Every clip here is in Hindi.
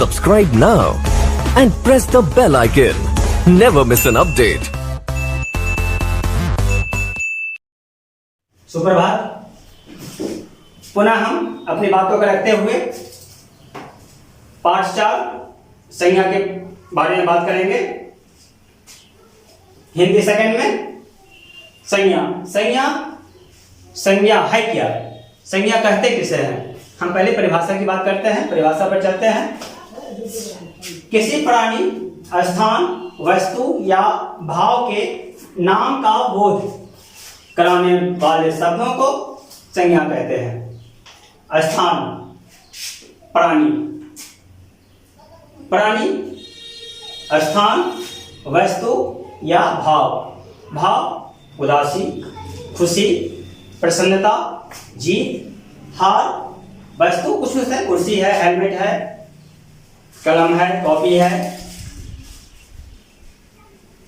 Subscribe now and press the bell icon. Never miss an update. सुप्रभात। पुनः हम अपनी बातों को रखते हुए पाठ 4 संज्ञा के बारे में बात करेंगे। हिंदी सेकंड में संज्ञा है क्या? संज्ञा कहते किसे हैं? हम पहले परिभाषा की बात करते हैं, परिभाषा पर चलते हैं। किसी प्राणी, स्थान, वस्तु या भाव के नाम का बोध कराने वाले शब्दों को संज्ञा कहते हैं। स्थान, प्राणी, स्थान, वस्तु या भाव उदासी, खुशी, प्रसन्नता, जीत, हार। वस्तु कुछ है, कुर्सी है, हेलमेट है, कलम है, कॉपी है,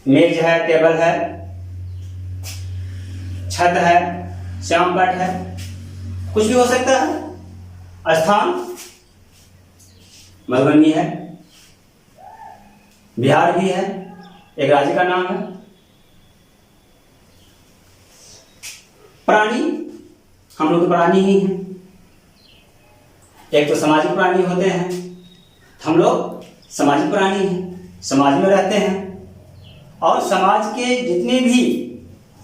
मेज है, टेबल है, छत है, श्यामपट है, कुछ भी हो सकता है। स्थान मधुबनी है, बिहार भी है, एक राज्य का नाम है। प्राणी, हम लोग तो प्राणी ही हैं। एक तो सामाजिक प्राणी होते हैं, हम लोग सामाजिक प्राणी हैं, समाज में रहते हैं और समाज के जितने भी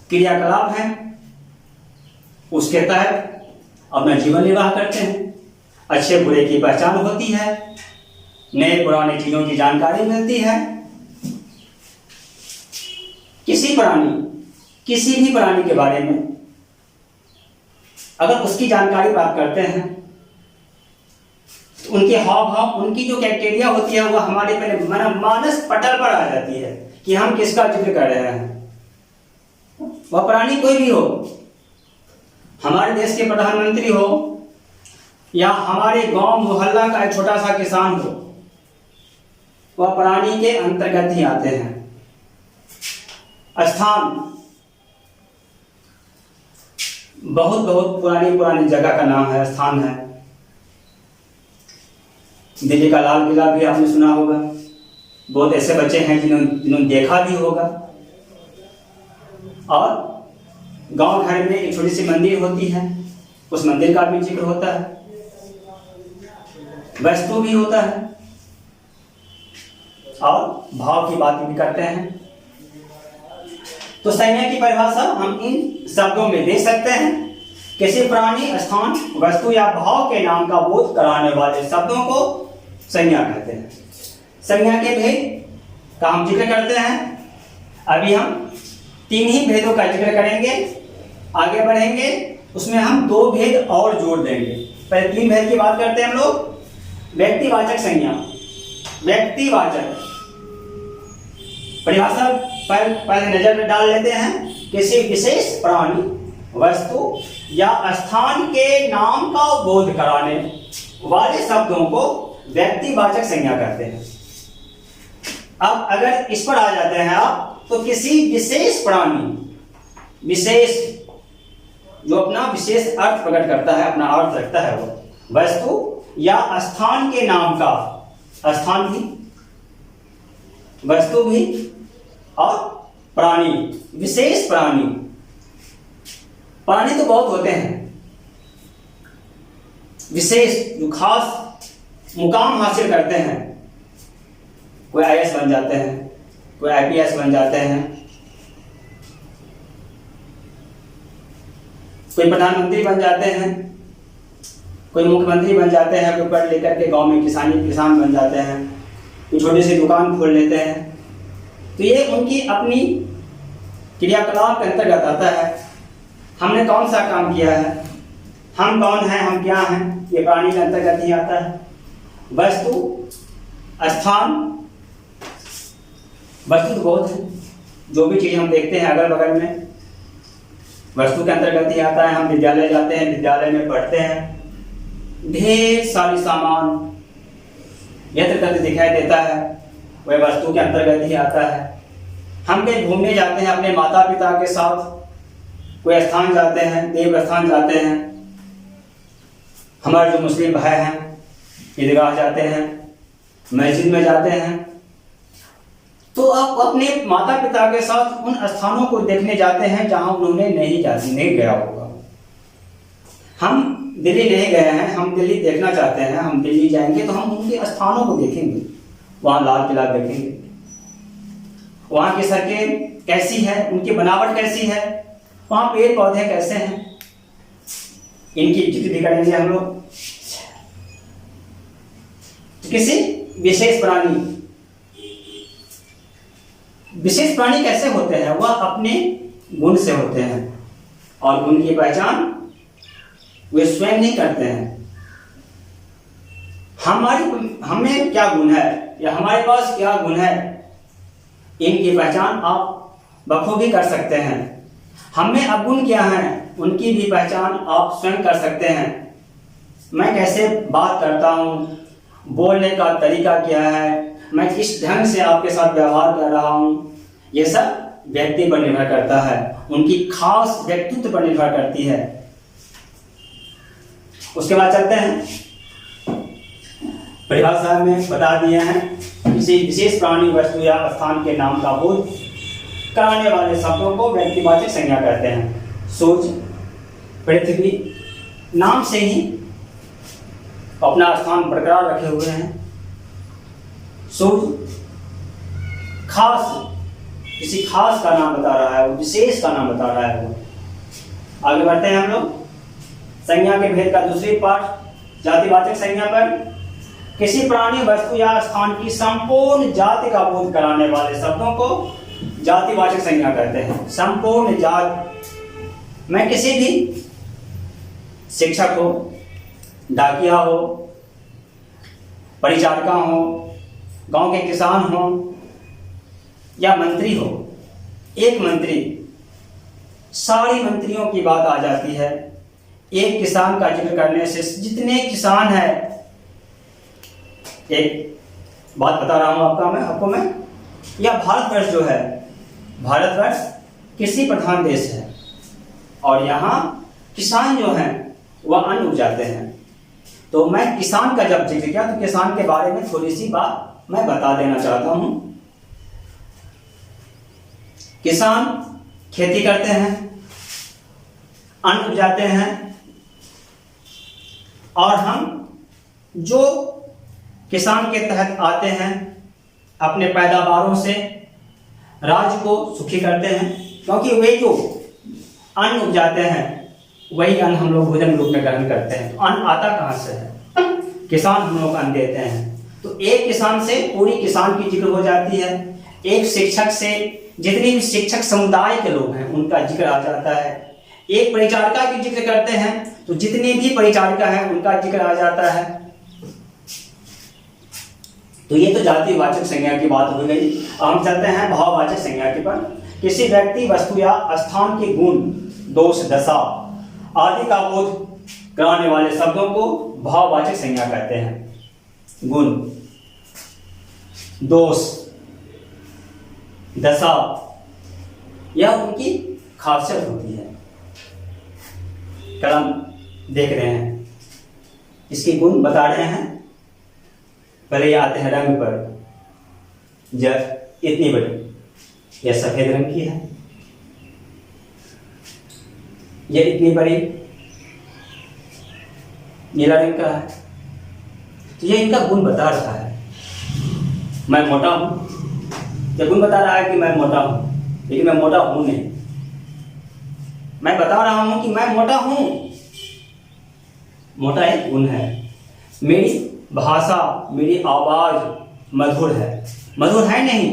क्रियाकलाप हैं उसके तहत अपना जीवन निर्वाह करते हैं। अच्छे बुरे की पहचान होती है, नए पुराने चीजों की जानकारी मिलती है। किसी भी प्राणी के बारे में अगर उसकी जानकारी प्राप्त करते हैं तो उनके हाव भाव, उनकी जो कैटेरिया होती है वो हमारे पहले मानस पटल पर आ जाती है कि हम किसका जिक्र कर रहे हैं। वह प्राणी कोई भी हो, हमारे देश के प्रधानमंत्री हो या हमारे गांव मोहल्ला का एक छोटा सा किसान हो, वह प्राणी के अंतर्गत ही आते हैं। स्थान बहुत पुरानी जगह का नाम है, स्थान है। दिल्ली का लाल किला भी आपने सुना होगा। बहुत ऐसे बच्चे हैं जिन्होंने देखा भी होगा। और गांव घर में एक छोटी सी मंदिर होती है, उस मंदिर का भी जिक्र होता है, वस्तु भी होता है और भाव की बात भी करते हैं। तो संज्ञा की परिभाषा हम इन शब्दों में दे सकते हैं। किसी प्राणी, स्थान, वस्तु या भाव के नाम का बोध कराने वाले शब्दों को संज्ञा कहते हैं। संज्ञा के भेद का हम जिक्र करते हैं। अभी हम 3 ही भेदों का जिक्र करेंगे, आगे बढ़ेंगे उसमें हम 2 भेद और जोड़ देंगे। पहले 3 भेद की बात करते हैं हम लोग। व्यक्तिवाचक संज्ञा, व्यक्तिवाचक परिभाषा पर पहले नजर डाल लेते हैं। किसी विशेष प्राणी, वस्तु या स्थान के नाम का बोध कराने वाले शब्दों को व्यक्तिवाचक संज्ञा कहते हैं। अब अगर इस पर आ जाते हैं आप, तो किसी विशेष प्राणी, विशेष जो अपना विशेष अर्थ प्रकट करता है, अपना अर्थ रखता है, वो वस्तु या स्थान के नाम का, स्थान भी, वस्तु भी और प्राणी, विशेष प्राणी तो बहुत होते हैं। विशेष जो खास मुकाम हासिल करते हैं, कोई आईएएस बन जाते हैं, कोई आईपीएस बन जाते हैं, कोई प्रधानमंत्री बन जाते हैं, कोई मुख्यमंत्री बन जाते हैं, कोई पढ़ लिख के गांव में किसान बन जाते हैं, कोई छोटी सी दुकान खोल लेते हैं। तो ये उनकी अपनी क्रियाकलाप के अंतर्गत आता है। हमने कौन सा काम किया है, हम कौन हैं, हम क्या हैं, ये प्राणी के अंतर्गत ही आता है। वस्तु, स्थान, वस्तु तो बहुत है। जो भी चीज हम देखते हैं अगल बगल में, वस्तु के अंतर्गत ही आता है। हम विद्यालय जाते हैं, विद्यालय में पढ़ते हैं, ढेर सारी सामान यत्र तत्र दिखाई देता है, वह वस्तु के अंतर्गत ही आता है। हम कहीं घूमने जाते हैं अपने माता पिता के साथ, कोई स्थान जाते हैं, देव स्थान जाते हैं, हमारे जो मुस्लिम भाई हैं ईदगाह जाते हैं, मस्जिद में जाते हैं तो आप अपने माता पिता के साथ उन स्थानों को देखने जाते हैं जहां उन्होंने नहीं गया होगा। हम दिल्ली नहीं गए हैं, हम दिल्ली देखना चाहते हैं, हम दिल्ली जाएंगे तो हम उनके स्थानों को देखेंगे। वहाँ लाल किला देखेंगे, वहाँ की सड़कें कैसी है, उनकी बनावट कैसी है, वहाँ पेड़ पौधे कैसे हैं, इनकी जिक्र भी करेंगे हम लोग। किसी विशेष प्राणी कैसे होते हैं? वह अपने गुण से होते हैं और गुण की पहचान वे स्वयं नहीं करते हैं। हमें क्या गुण है या हमारे पास क्या गुण है, इनकी पहचान आप बखूबी कर सकते हैं। हमें अवगुण क्या है, उनकी भी पहचान आप स्वयं कर सकते हैं। मैं कैसे बात करता हूँ, बोलने का तरीका क्या है, मैं किस ढंग से आपके साथ व्यवहार कर रहा हूँ, ये सब व्यक्ति पर निर्भर करता है, उनकी खास व्यक्तित्व पर निर्भर करती है। उसके बाद चलते हैं, परिभाषा में बता दिए हैं किसी विशेष प्राणी, वस्तु या स्थान के नाम का बोध कराने वाले शब्दों को व्यक्तिवाचक संज्ञा कहते हैं। सूर्य, पृथ्वी नाम से ही अपना स्थान बरकरार रखे हुए हैं। सूर्य किसी खास का नाम बता रहा है, वो विशेष का नाम बता रहा है। वो आगे बढ़ते हैं हम लोग संज्ञा के भेद का दूसरी पाठ, जातिवाचक संज्ञा पर। किसी प्राणी, वस्तु या स्थान की संपूर्ण जाति का बोध कराने वाले शब्दों को जातिवाचक संज्ञा कहते हैं। संपूर्ण जाति, मैं किसी भी शिक्षक हो, डाकिया हो, परिचारिका हो, गांव के किसान हो या मंत्री हो, एक मंत्री, सारी मंत्रियों की बात आ जाती है। एक किसान का जिक्र करने से जितने किसान हैं, एक बात बता रहा हूं आपको मैं, यह भारतवर्ष जो है, भारतवर्ष कृषि प्रधान देश है और यहाँ किसान जो हैं वह अन्न उपजाते हैं। तो मैं किसान का जब जिक्र किया तो किसान के बारे में थोड़ी सी बात मैं बता देना चाहता हूं। किसान खेती करते हैं, अन्न उपजाते हैं और हम जो किसान के तहत आते हैं अपने पैदावारों से राज्य को सुखी करते हैं, क्योंकि वे जो अन्न उपजाते हैं वही अन्न हम लोग भोजन रूप में ग्रहण करते हैं। तो अन्न आता कहाँ से है? किसान हम लोग अन्न देते हैं। तो एक किसान से पूरी किसान की जिक्र हो जाती है, एक शिक्षक से जितने भी शिक्षक समुदाय के लोग हैं उनका जिक्र आ जाता है, एक परिचारिका की जिक्र करते हैं तो जितने भी परिचारिका हैं उनका जिक्र आ जाता है। तो ये तो जातिवाचक संज्ञा की बात हो गई। अब हम चलते हैं भाववाचक संज्ञा के पर। किसी व्यक्ति, वस्तु या स्थान के गुण, दोष, दशा आदि का बोध कराने वाले शब्दों को भाववाचक संज्ञा कहते हैं। गुण, दोष, दशा, यह उनकी खासियत होती है। कलम देख रहे हैं, इसके गुण बता रहे हैं। पहले ये आते हैं रंग पर, जब इतनी बड़ी, यह सफेद रंग की है, यह इतनी बड़ी नीला रंग का है। तो यह इनका गुण बता रहा है। मैं मोटा हूं, यह गुण बता रहा है कि मैं मोटा हूं, लेकिन मैं मोटा हूं नहीं। मैं बता रहा हूं कि मैं मोटा हूं, मोटा एक गुण है। मेरी भाषा, मेरी आवाज मधुर है, मधुर है नहीं,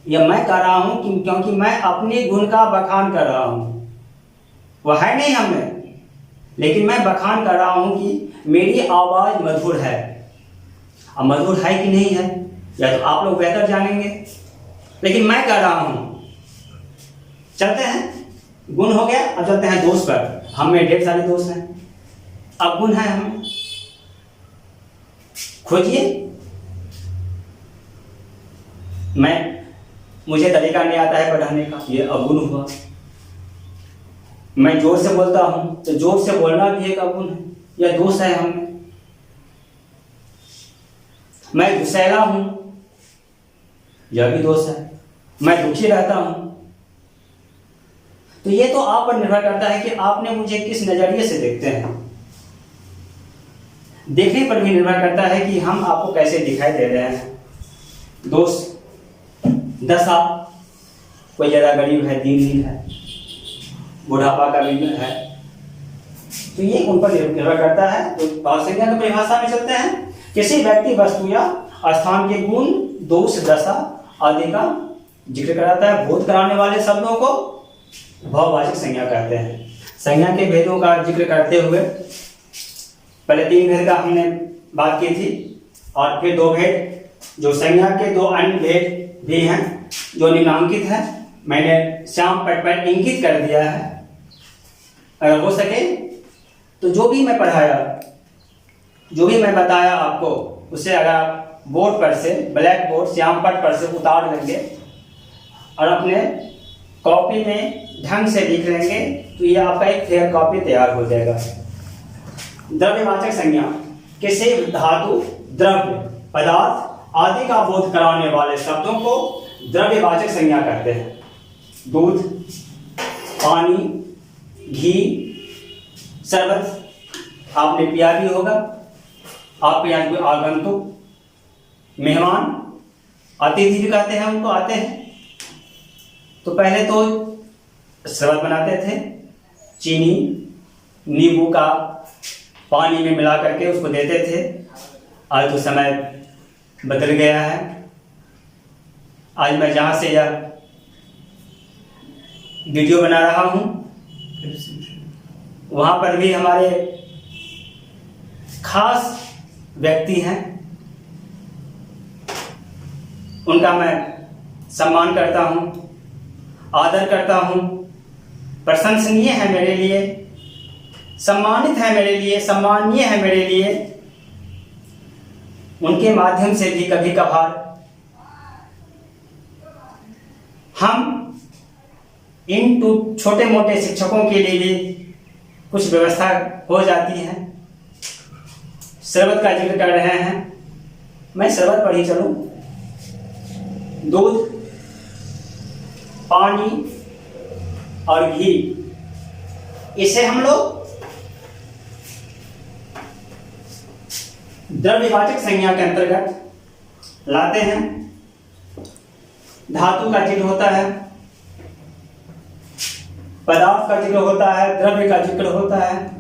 यह मैं कर रहा हूं क्योंकि मैं अपने गुण का बखान कर रहा हूं। वह है नहीं हमें, लेकिन मैं बखान कर रहा हूं कि मेरी आवाज मधुर है। अब मधुर है कि नहीं है या तो आप लोग बेहतर जानेंगे, लेकिन मैं कर रहा हूं। चलते हैं, गुण हो गया। अब चलते हैं दोष पर। हमें ढेर सारे दोष हैं, अब गुण है हमें, खोजिए। मुझे तरीका नहीं आता है पढ़ाने का, ये अवगुण हुआ। मैं जोर से बोलता हूं तो जोर से बोलना भी एक अवगुण है, यह दोष है हमें। मैं दुसैला हूं, यह भी दोष है। मैं दुखी रहता हूं। तो ये तो आप पर निर्भर करता है कि आपने मुझे किस नजरिए से देखते हैं। देखने पर भी निर्भर करता है कि हम आपको कैसे दिखाई दे रहे हैं। दोष, दशा, कोई ज़्यादा गरीब है, दीनहीन है, बुढ़ापा का भी है, तो ये उन पर निर्भर करता है। तो भाव संज्ञा की परिभाषा में चलते हैं, किसी व्यक्ति, वस्तु या स्थान के गुण, दोष, दशा आदि का जिक्र कराता है। बोध कराने वाले शब्दों को भाववाचक संज्ञा कहते हैं। संज्ञा के भेदों का जिक्र करते हुए पहले 3 भेद का हमने बात की थी, और फिर 2 भेद, जो संज्ञा के 2 अन्य भेद भी हैं जो निम्नांकित है, मैंने श्याम पट पर इंकित कर दिया है। अगर हो सके तो जो भी मैं पढ़ाया, जो भी मैं बताया आपको, उसे अगर आप बोर्ड पर से, ब्लैक बोर्ड श्याम पट पर से उतार लेंगे और अपने कॉपी में ढंग से लिख लेंगे, तो ये आपका एक फेयर कॉपी तैयार हो जाएगा। द्रव्यवाचक संज्ञा, किसी धातु, द्रव्य, पदार्थ आदि का बोध कराने वाले शब्दों को द्रव्यवाचक संज्ञा कहते हैं। दूध, पानी, घी, शरबत आपने पिया भी होगा। आपके यहाँ कोई आगंतुक, मेहमान, अतिथि भी कहते हैं उनको, आते हैं तो पहले तो शरबत बनाते थे, चीनी, नींबू का पानी में मिला करके उसको देते थे। आज तो समय बदल गया है। आज मैं जहाँ से यह वीडियो बना रहा हूँ, वहाँ पर भी हमारे खास व्यक्ति हैं, उनका मैं सम्मान करता हूँ, आदर करता हूँ, प्रशंसनीय है मेरे लिए, सम्मानित है मेरे लिए, सम्मानीय है मेरे लिए। उनके माध्यम से भी कभी कभार हम इन छोटे मोटे शिक्षकों के लिए भी कुछ व्यवस्था हो जाती है। शरबत का जिक्र कर रहे हैं, मैं शरबत पर ही चलूं। दूध, पानी और घी, इसे हम लोग द्रव्यवाचक संज्ञा के अंतर्गत लाते हैं। धातु का जिक्र होता है, पदार्थ का जिक्र होता है, द्रव्य का जिक्र होता है।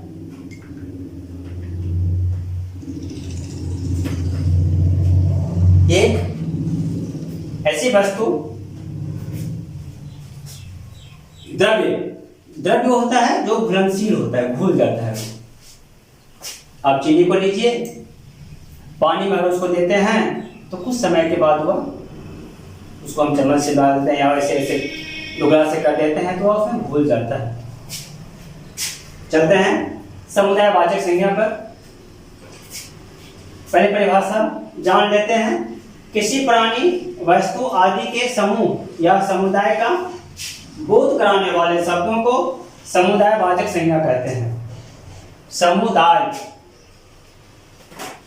एक ऐसी वस्तु, द्रव्य होता है जो घुलनशील होता है, घुल जाता है। आप चीनी को लीजिए, पानी में अगर उसको देते हैं तो कुछ समय के बाद वह, उसको हम चम्मच से डालते हैं या ऐसे ऐसे डुगरा से कर देते हैं तो उसमें घुल जाता है। चलते हैं समुदायवाचक संज्ञा पर। पहले परिभाषा जान लेते हैं। किसी प्राणी, वस्तु आदि के समूह या समुदाय का बोध कराने वाले शब्दों को समुदायवाचक संज्ञा कहते हैं। समुदाय,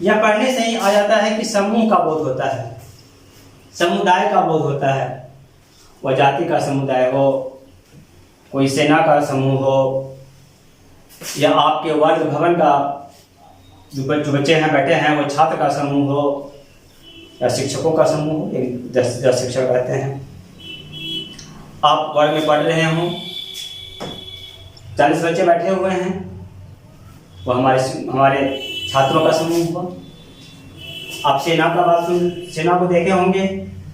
यह पढ़ने से ही आ जाता है कि समूह का बोध होता है, समुदाय का बोध होता है। वह जाति का समुदाय हो, कोई सेना का समूह हो, या आपके वर्ग भवन का जो बच्चे हैं बैठे हैं वो छात्र का समूह हो, या शिक्षकों का समूह हो, 10 शिक्षक रहते हैं। आप वर्ग में पढ़ रहे हों, 40 बच्चे बैठे हुए हैं, वो हमारे छात्रों का समूह हुआ। आप सेना का बात सेना को देखे होंगे,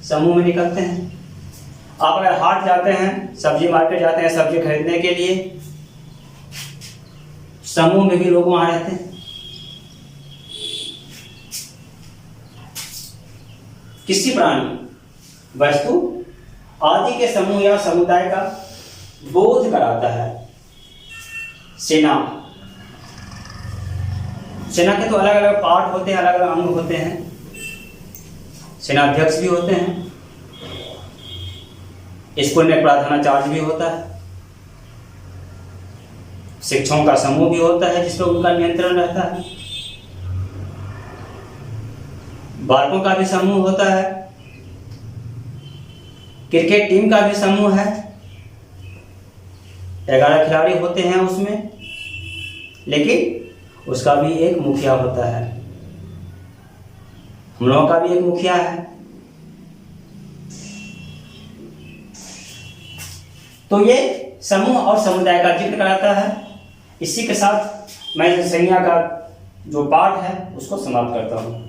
समूह में निकलते हैं। आप अगर हाट जाते हैं, सब्जी मार्केट जाते हैं सब्जी खरीदने के लिए, समूह में भी लोग वहां रहते हैं। किसी प्राणी, वस्तु आदि के समूह या समुदाय का बोध कराता है। सेना के तो अलग अलग पार्ट होते हैं, अलग अलग अंग होते हैं। सेनाध्यक्ष भी होते हैं, स्कूल में प्रधानाचार्य भी होता है, शिक्षकों का समूह भी होता है जिस पर उनका नियंत्रण रहता है। बालकों का भी समूह होता है, क्रिकेट टीम का भी समूह है, 11 खिलाड़ी होते हैं उसमें, लेकिन उसका भी एक मुखिया होता है। हम लोगों का भी एक मुखिया है। तो ये समूह और समुदाय का जिक्र कराता है। इसी के साथ मैं संज्ञा का जो पाठ है उसको समाप्त करता हूँ।